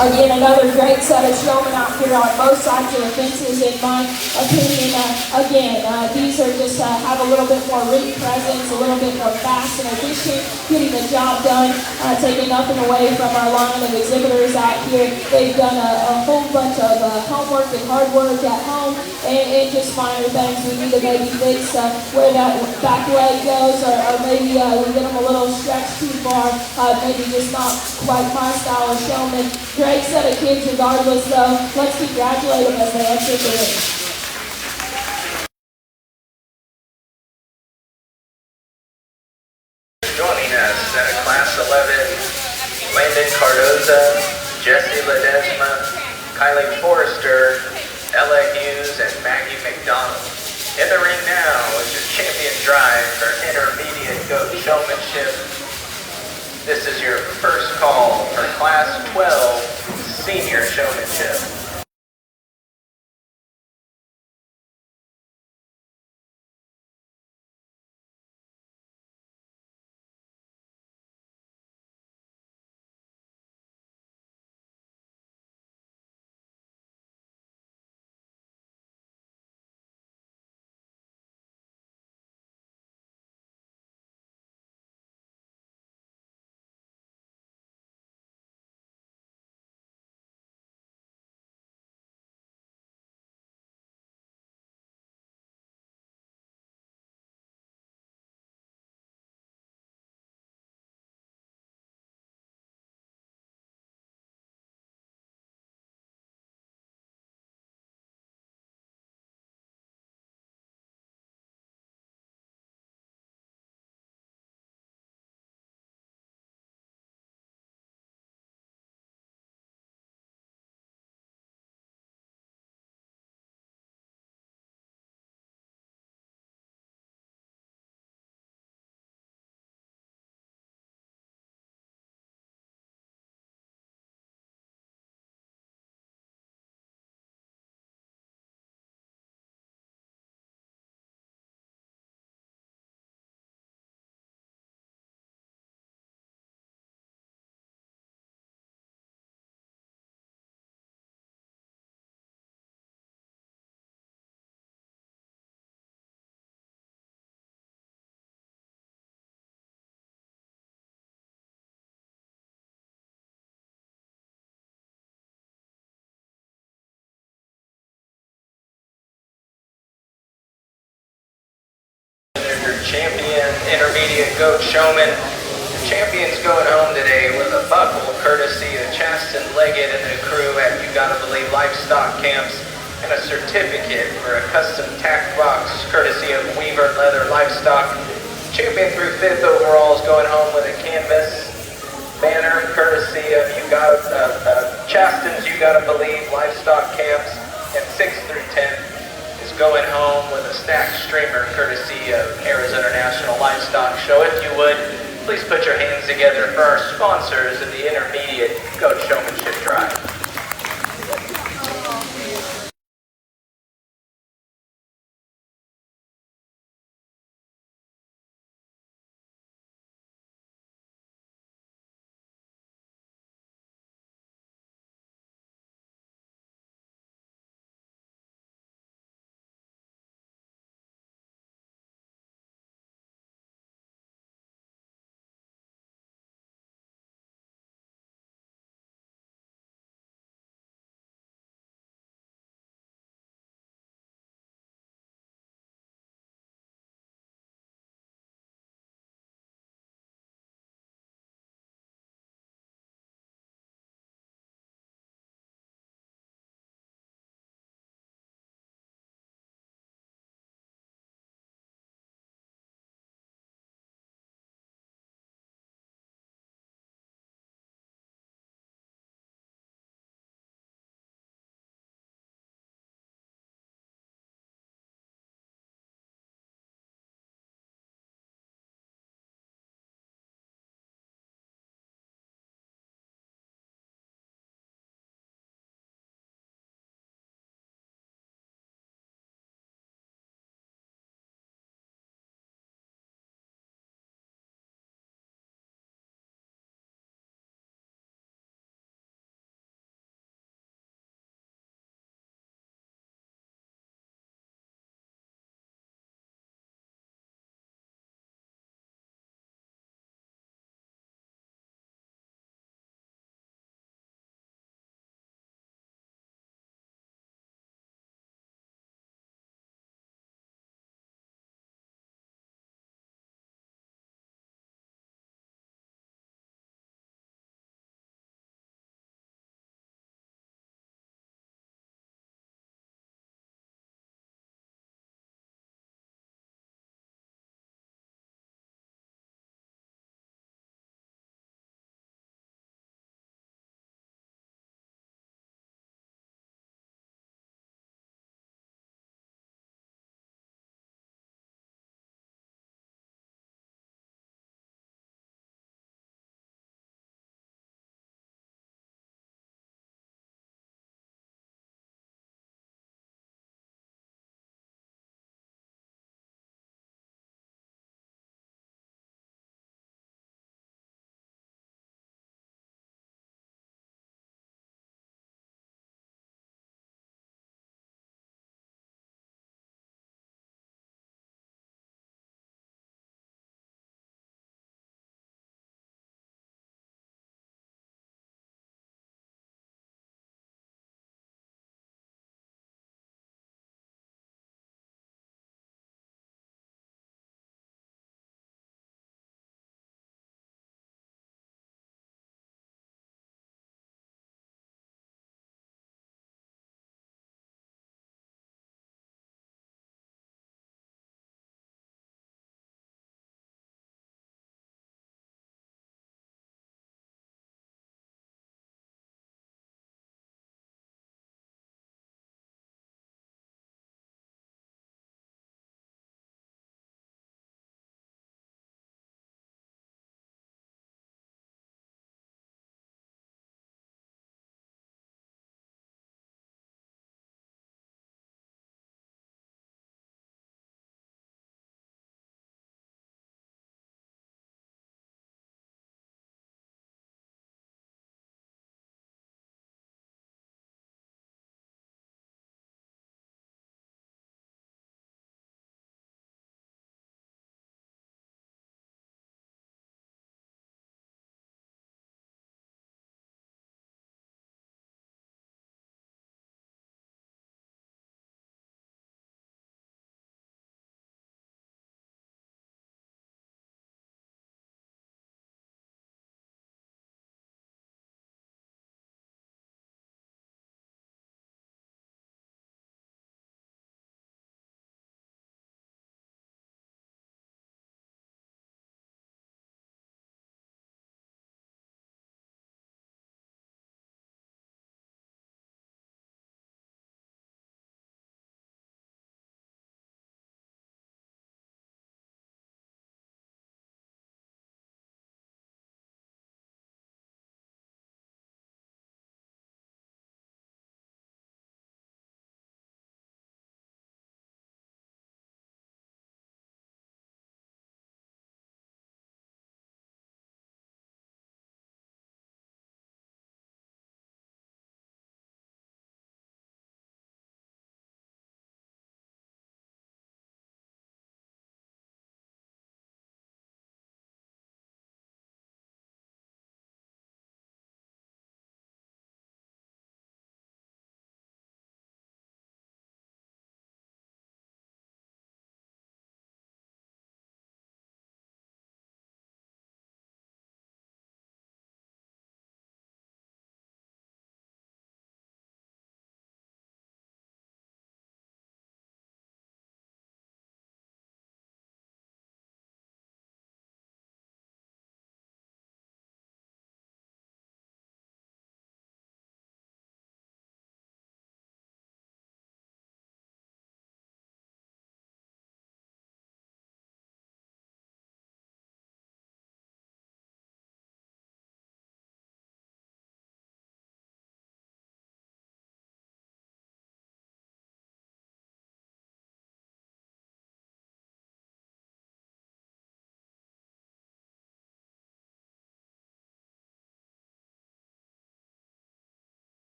Again, another great set of showmen out here on both sides of the fences, in my opinion. These are just have a little bit more ring presence, a little bit more fast and efficient, getting the job done, taking nothing away from our line of exhibitors out here. They've done a whole bunch of homework and hard work at home, and just minor things we need to maybe fix where that back leg goes, or maybe we get them a little stretched too far, maybe just not quite my style of showman. Great set of kids regardless, though. Let's congratulate them as they exit the ring. Joining us, Class 11, Landon Cardoza, Jesse Ledesma, Kylie Forrester, Ella Hughes, and Maggie McDonald. In the ring now is your champion drive for intermediate goat showmanship. This is your first call for Class 12 Senior Showmanship. Your champion intermediate goat showman. The champion's going home today with a buckle courtesy of Chaston Leggett and the crew at You Gotta Believe Livestock Camps, and a certificate for a custom tack box courtesy of Weaver Leather Livestock. Champion through 5th overall is going home with a canvas banner courtesy of Chaston's You Gotta Believe Livestock Camps, and 6th through 10th is going home with a stacked streamer courtesy of Arizona National Livestock Show. If you would, please put your hands together for our sponsors of the intermediate goat showmanship drive.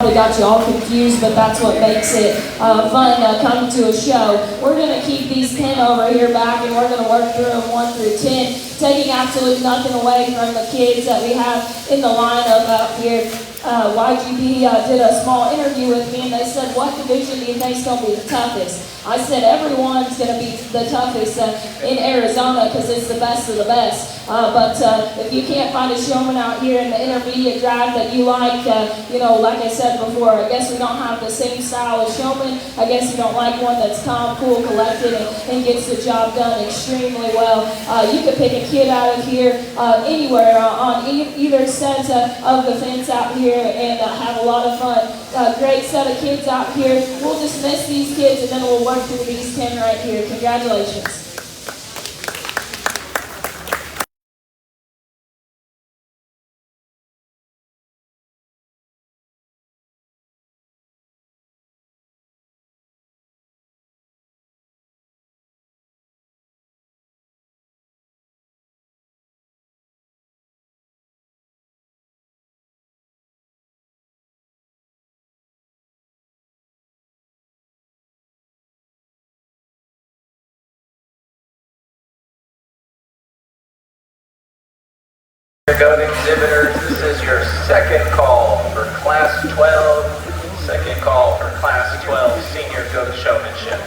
Probably got you all confused, but that's what makes it fun coming to a show. We're going to keep these 10 over here back, and we're going to work through them 1 through 10, taking absolutely nothing away from the kids that we have in the lineup out here. YGP did a small interview with me, and they said, what division do you think is going to be the toughest? I said, everyone's going to be the toughest in Arizona because it's the best of the best. But if you can't find a showman out here in the intermediate drive that you like, like I said before, I guess we don't have the same style as showman. I guess you don't like one that's calm, cool, collected, and gets the job done extremely well. You could pick a kid out of here anywhere on either set of the fence out here and have a lot of fun. Great set of kids out here. We'll dismiss these kids and then we'll work through these 10 right here. Congratulations. Goat exhibitors, this is your second call for Class 12. Second call for Class 12 Senior Goat Showmanship.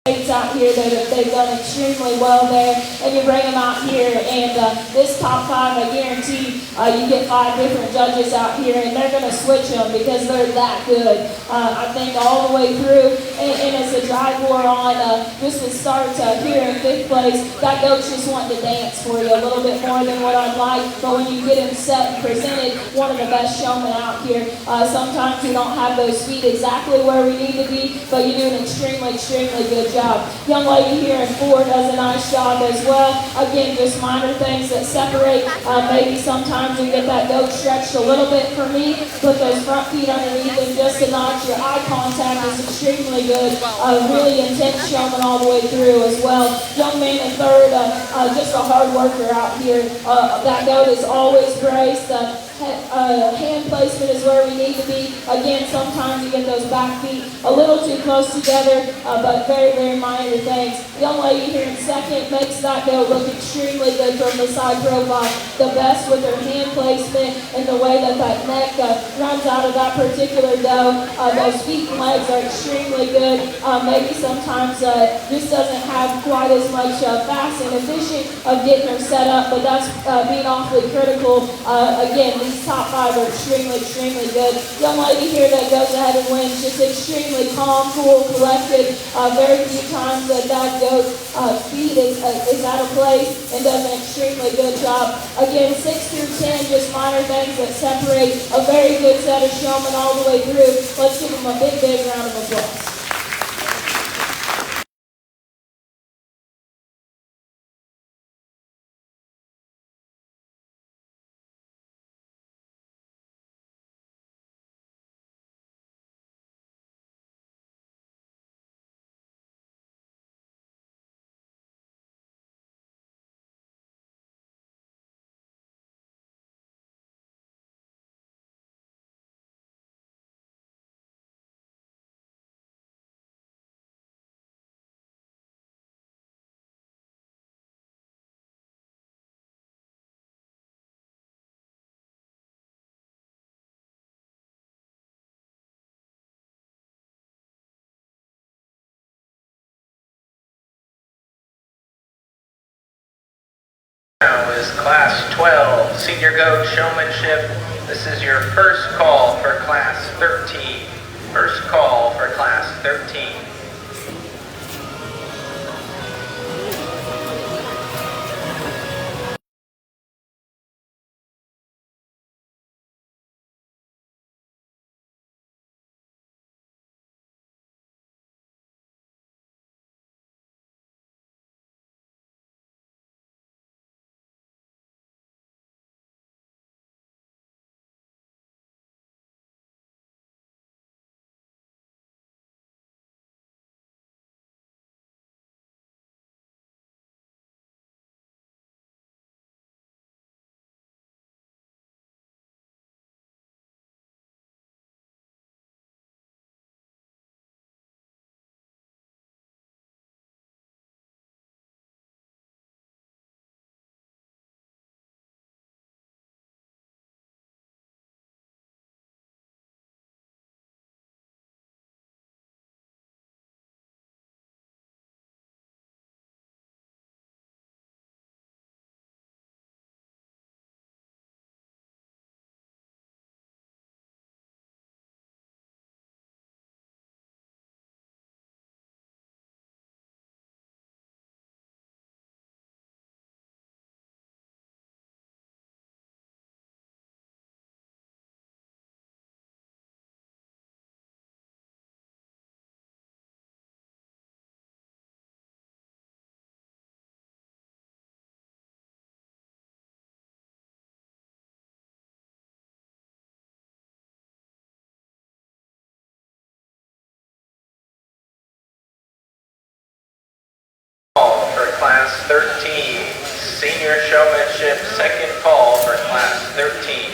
out here that they've done extremely well there, and you bring them out here, and this top 5, I guarantee you get 5 different judges out here, and they're going to switch them because they're that good. I think all the way through, and it's a drive war on just to start here in 5th place. That goat's just wanting to dance for you a little bit more than what I'd like, but when you get him set and presented, one of the best showmen out here. Sometimes we don't have those feet exactly where we need to be, but you do an extremely good job. Young lady here in 4 does a nice job as well. Again, just minor things that separate. Maybe sometimes you get that goat stretched a little bit for me. Put those front feet underneath them just a notch. Your eye contact is extremely good. Really intense showman all the way through as well. Young man in 3rd, just a hard worker out here. That goat is always braced. Hand placement is where we need to be. Again, sometimes you get those back feet a little too close together, but very minor things. Young lady here in 2nd makes that goat look extremely good from the side profile. The best with her hand placement and the way that neck runs out of that particular doe. Those feet and legs are extremely good. Maybe sometimes just doesn't have quite as much fast and efficient of getting her set up, but that's being awfully critical. Again, these top 5 are extremely good. Young lady here that goes ahead and wins, just extremely calm, cool, collected. Very few times that goat feet is out of place and does an extremely good job. Again, 6 through 10, just minor things that separate a very good set of showmen all the way through. Let's give them a big round of applause. Now is Class 12, Senior Goat Showmanship. This is your first call for Class 13. First call for Class 13. Call for Class 13, Senior Showmanship, second call for Class 13.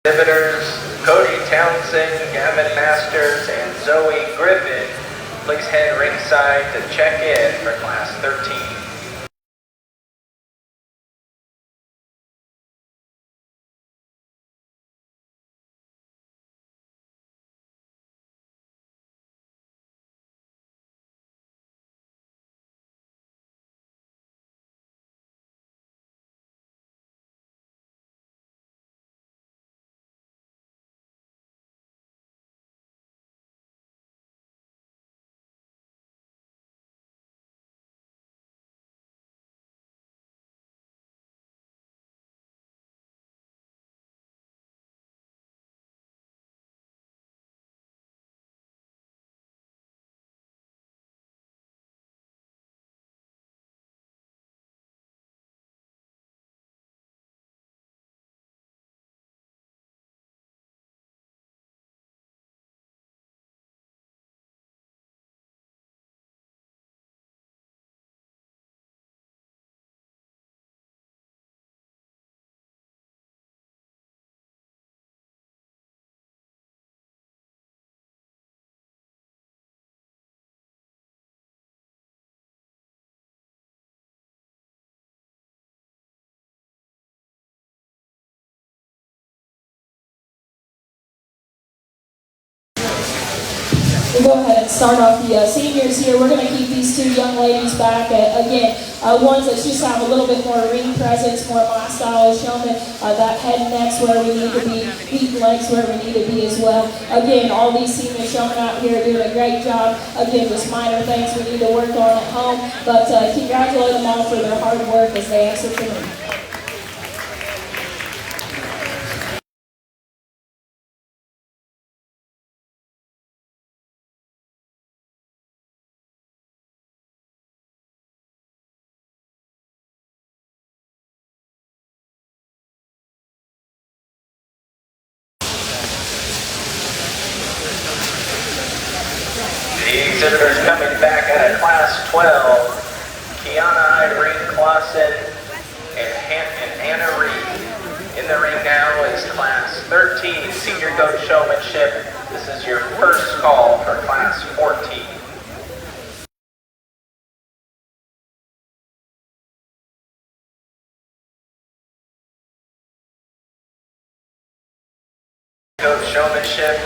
Exhibitors Cody Townsend, Gavin Masters, and Zoe Griffin, please head ringside to check in for Class 13. We'll go ahead and start off the seniors here. We're going to keep these two young ladies back. Again, ones that just have a little bit more ring presence, more my style as Showman. That head and neck's where we need to be, feet and legs where we need to be as well. Again, all these senior Showmen out here are doing a great job. Again, just minor things we need to work on at home. But congratulate them all for their hard work as they exit the ring. The exhibitors coming back out of Class 12, Kiana Irene Clausen and Anna Reed. In the ring now is Class 13, Senior Goat Showmanship. This is your first call for Class 14. Goat Showmanship,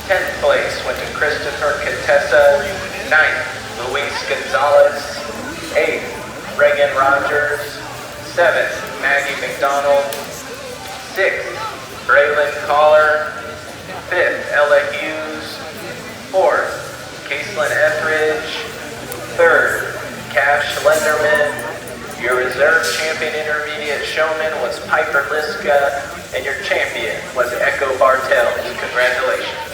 10th place went to Christopher Contessa, 9th Luis Gonzalez, 8th Reagan Rogers, 7th Maggie McDonald, 6th Braylon Collar, 5th Ella Hughes, 4th Caitlin Etheridge, 3rd Cash Lenderman. Your reserve champion intermediate showman was Piper Liska, and your champion was Echo Bartels. Congratulations.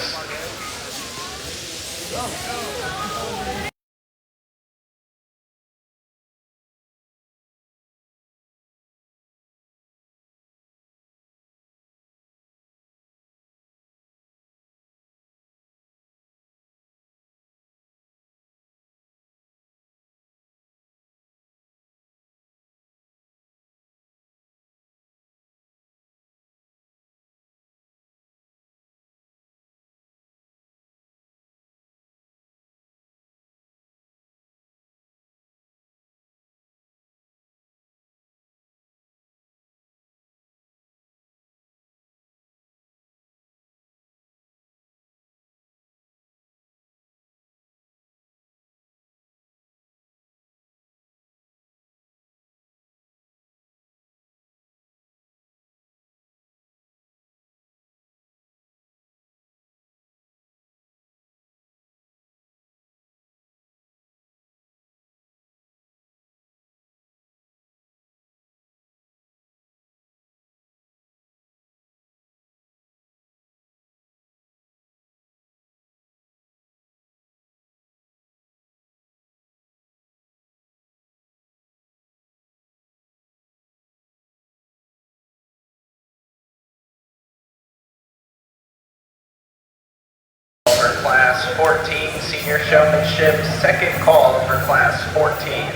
For Class 14, Senior Showmanship, second call for Class 14.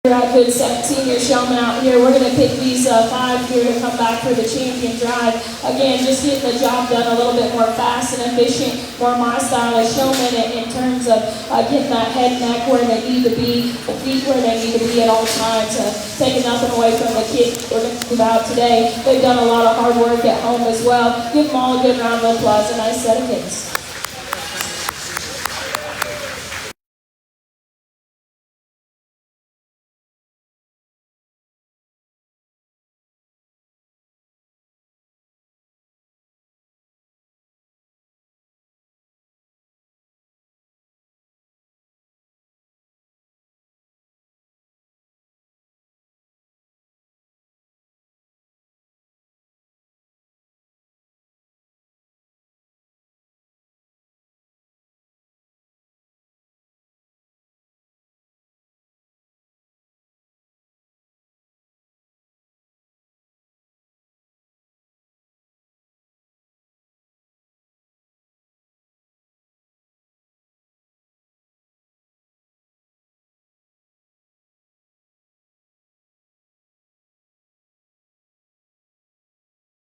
Got good senior showmen out here. We're going to pick these 5 here to come back for the champion drive. Again, just getting the job done a little bit more fast and efficient, more my style as showmen in terms of getting that head and neck where they need to be, the feet where they need to be at all times. Taking nothing away from the kids we're going to move out today. They've done a lot of hard work at home as well. Give them all a good round of applause. A nice set of hits.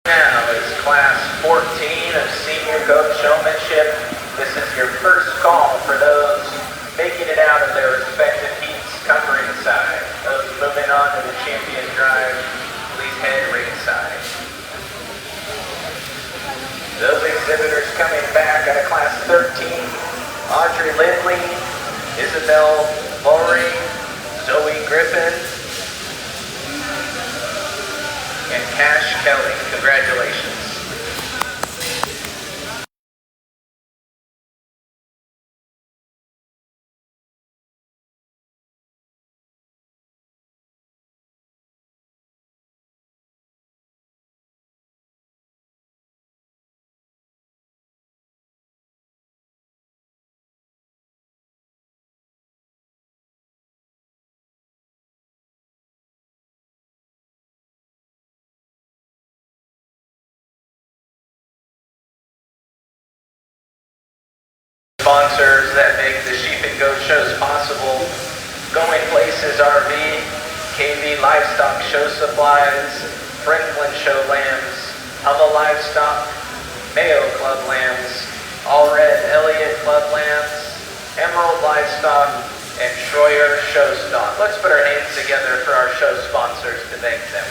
Now is Class 14 of Senior Goat Showmanship. This is your first call for those making it out of their respective heats. Come ringside. Those moving on to the champion drive, please head ringside. Those exhibitors coming back out of Class 13, Audrey Lindley, Isabel Lowry, Zoe Griffin, and Cash Kelly. Congratulations. Sponsors that make the Sheep and Goat shows possible: Going Places RV, KV Livestock Show Supplies, Franklin Show Lambs, Hella Livestock, Mayo Club Lambs, All Red Elliott Club Lambs, Emerald Livestock, and Schroyer Show Stock. Let's put our hands together for our show sponsors to thank them.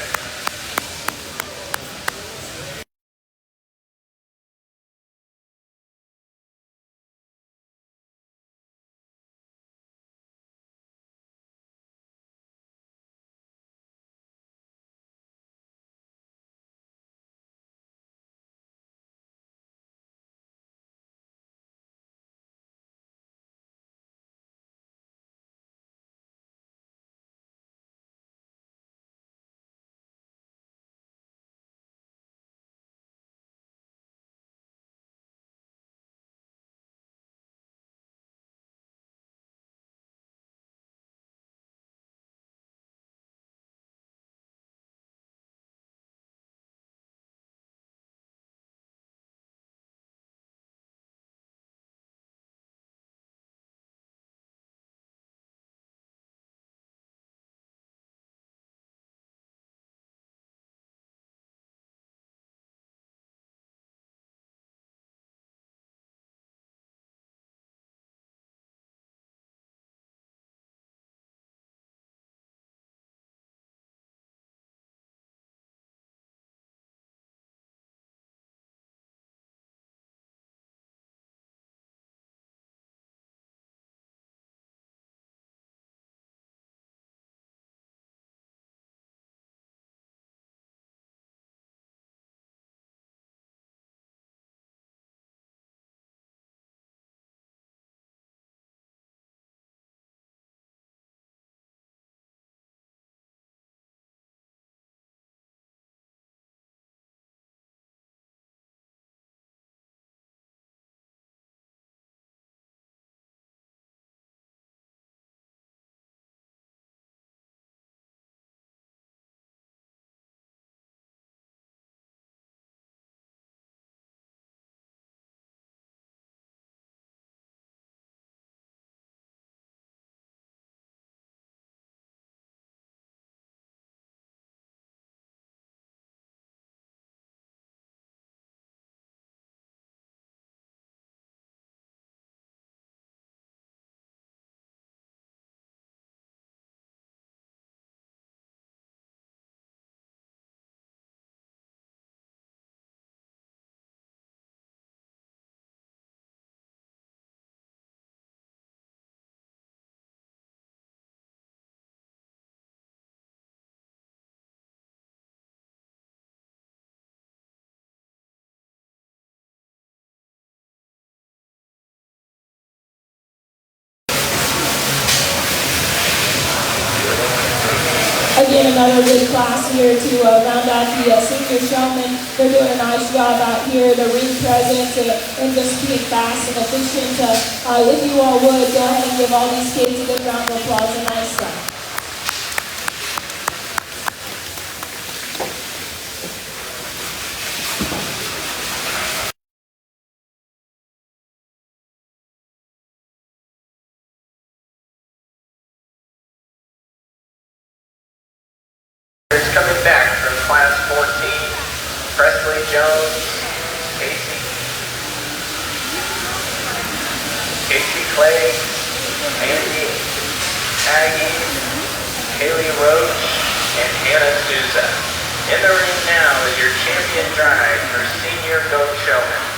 again, another good class here to round out the senior showmen. They're doing a nice job out here, the ring presence and just being fast and efficient. If you all would, go ahead and give all these kids a good round of applause. A nice stuff. Coming back from class 14, Presley Jones, Casey Clay, Andy Aggie, Haley Roach, and Hannah Souza. In the ring now is your champion drive for senior goat showman.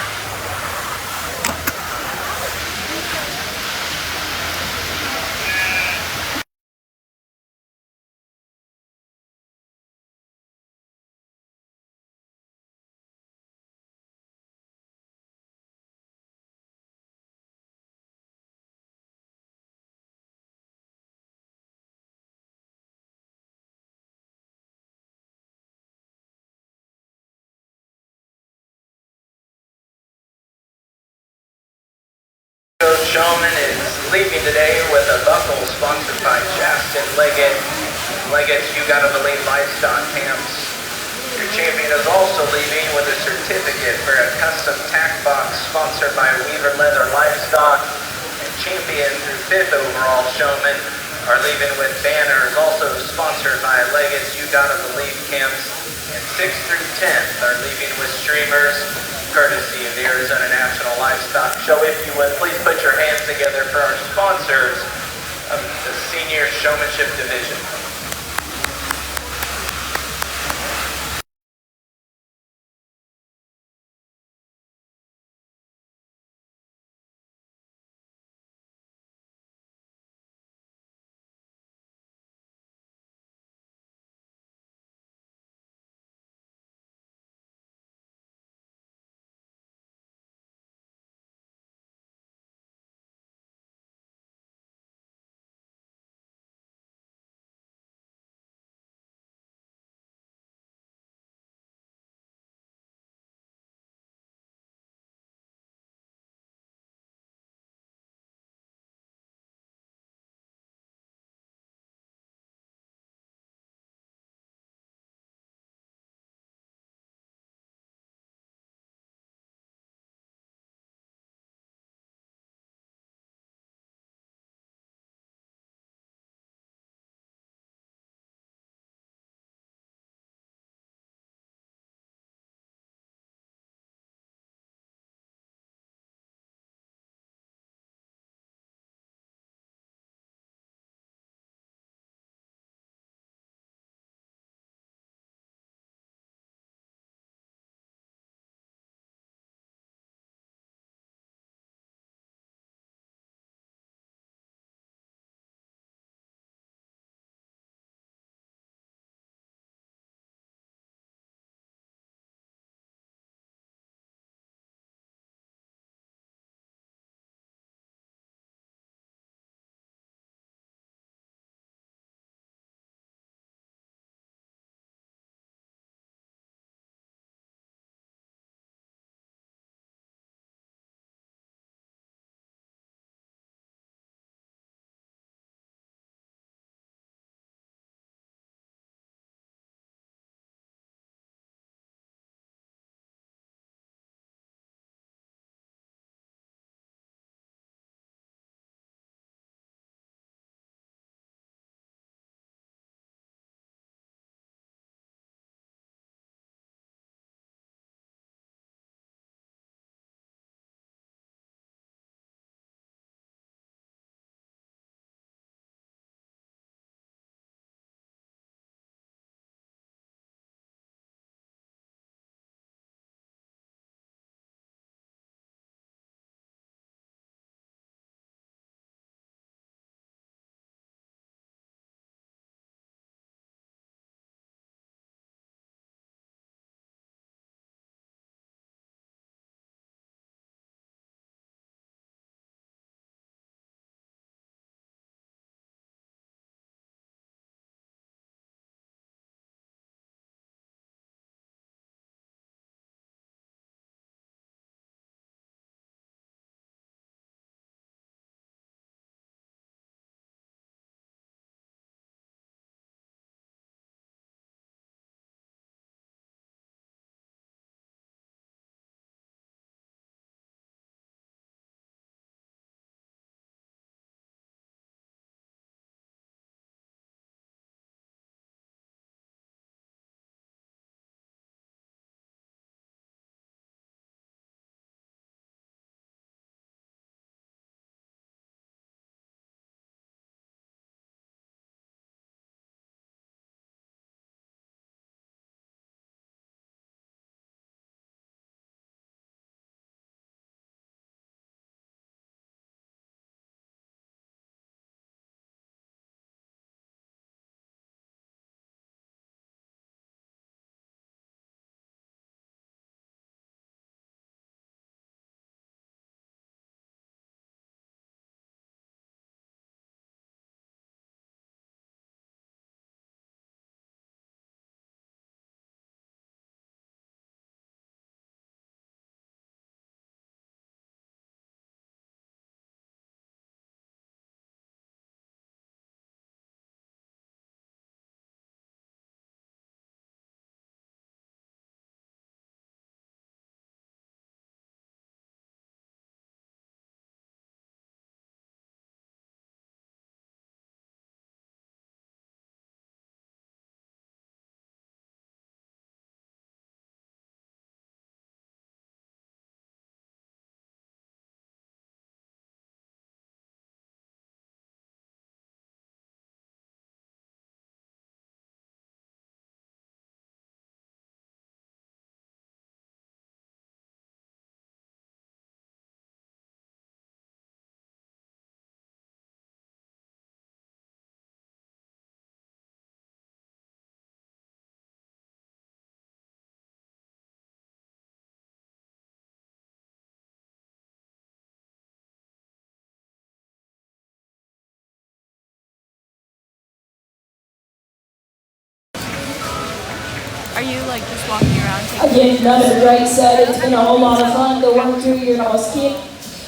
Goat Showman is leaving today with a buckle sponsored by Justin Leggett. Leggett's You Gotta Believe Livestock Camps. Your champion is also leaving with a certificate for a custom tack box sponsored by Weaver Leather Livestock. And champion through 5th overall showman are leaving with banners also sponsored by Leggett's You Gotta Believe Camps. And 6th through 10th are leaving with streamers courtesy of the Arizona National Livestock Show. If you would, please put your hands together for our sponsors of the Senior Showmanship Division. Are you like just walking around taking Again, pictures? another great set. It's been a whole lot of fun to work through your all's kit.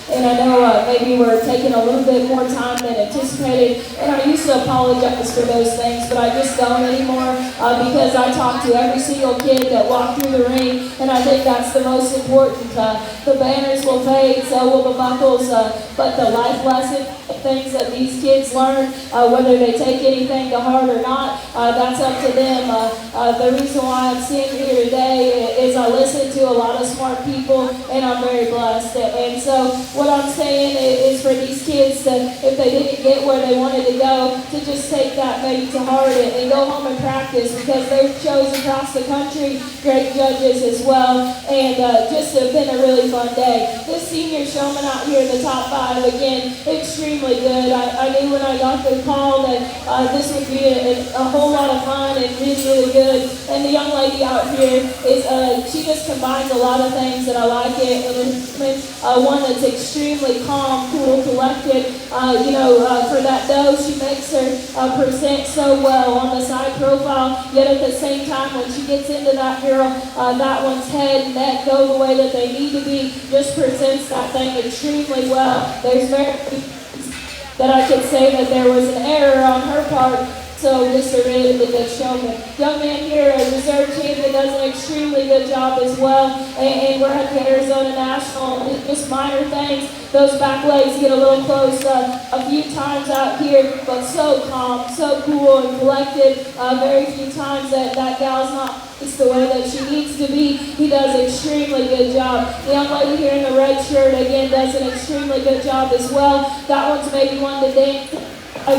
And I know maybe we're taking a little bit more time than anticipated. And I used to apologize for those things, but I just don't anymore because I talk to every single kid that walked through the ring, and I think that's the most important. The banners will fade, so will the buckles, but the life lesson things that these kids learn, whether they take anything to heart or not, that's up to them. The reason why I'm sitting here today is I listen to a lot of smart people, and I'm very blessed. And so what I'm saying is for these kids to, if they didn't get where they wanted to go, to just take that maybe to heart and go home and practice, because they've chosen across the country great judges as well, and just have been a really fun day. This senior showman out here in the top 5, again, extremely good. I knew when I got the call that this would be a whole lot of fun and really, really good. And the young lady out here is, she just combines a lot of things that I like it. And one that's extremely calm, cool, collected. For that dough, she makes her present so well on the side profile, yet at the same time, when she gets into that girl, that one's head and neck go the way that they need to be, just presents that thing extremely well. There's very that I could say that there was an error on her part, so just a really good showman. Young man here, a reserve champion, does an extremely good job as well, and we're at the Arizona National. Just minor things. Those back legs get a little close a few times out here, but so calm, so cool and collected. Very few times that gal's not it's the way that she needs to be. He does an extremely good job. The young lady here in the red shirt, again, does an extremely good job as well. That one's maybe one to dance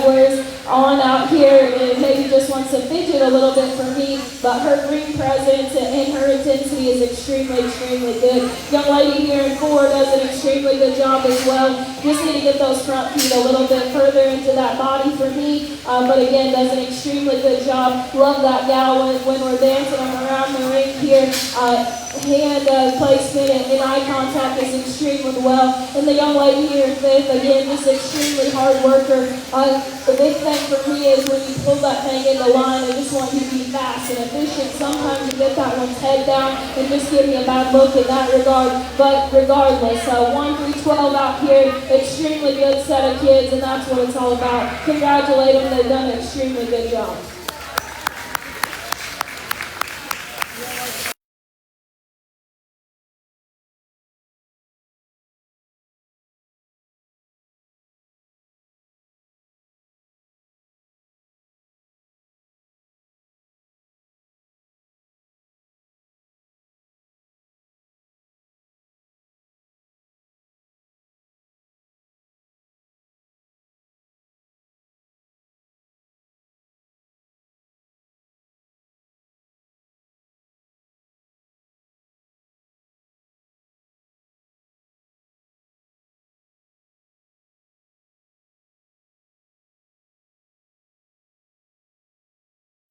wears on out here and maybe just wants to fidget a little bit for me, but her green presence and her intensity is extremely, extremely good. Young lady here in 4 does an extremely good job as well. Just need to get those front feet a little bit further into that body for me, but again, does an extremely good job. Love that gal when we're dancing around the ring here. Hand placement and eye contact is extremely well. And the young lady here in 5th, again, just extremely hard worker. The big thing for me is when you pull that thing in the line, I just want you to be fast and efficient. Sometimes you get that one's head down and just give me a bad look in that regard. But regardless, 1 through 12 out here, extremely good set of kids, and that's what it's all about. Congratulate them, they've done an extremely good job.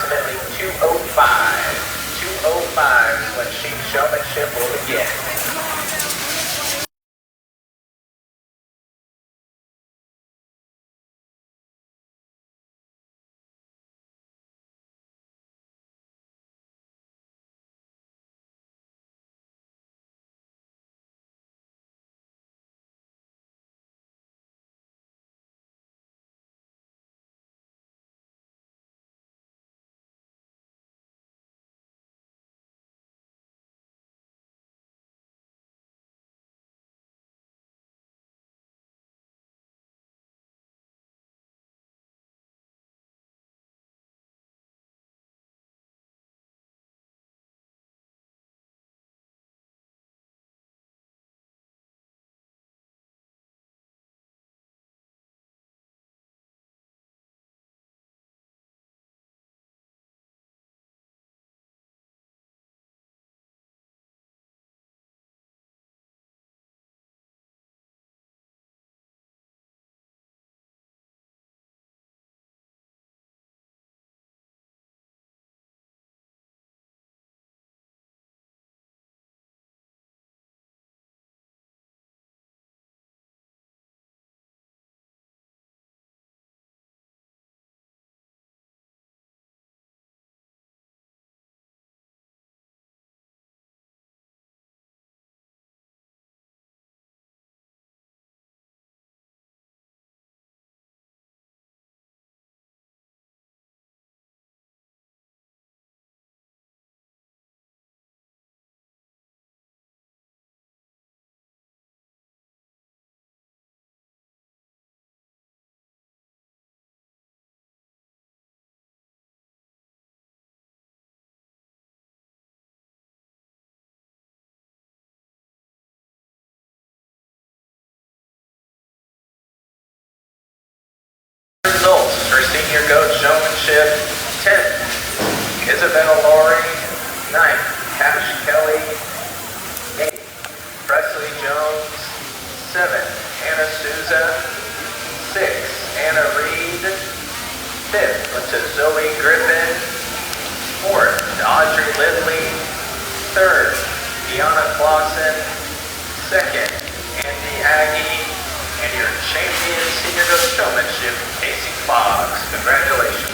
Approximately 2:05 is when Showmanship will begin. Results for senior goat showmanship: 10th, Isabel Laurie; 9th, Cash Kelly; 8th, Presley Jones; 7th, Anna Souza; 6th, Anna Reed; 5th, went to Zoe Griffin; 4th, Audrey Lidley; 3rd, Deanna Clausen; 2nd, Andy Aggie; and your champion senior goat showmanship, Casey Fox. Congratulations.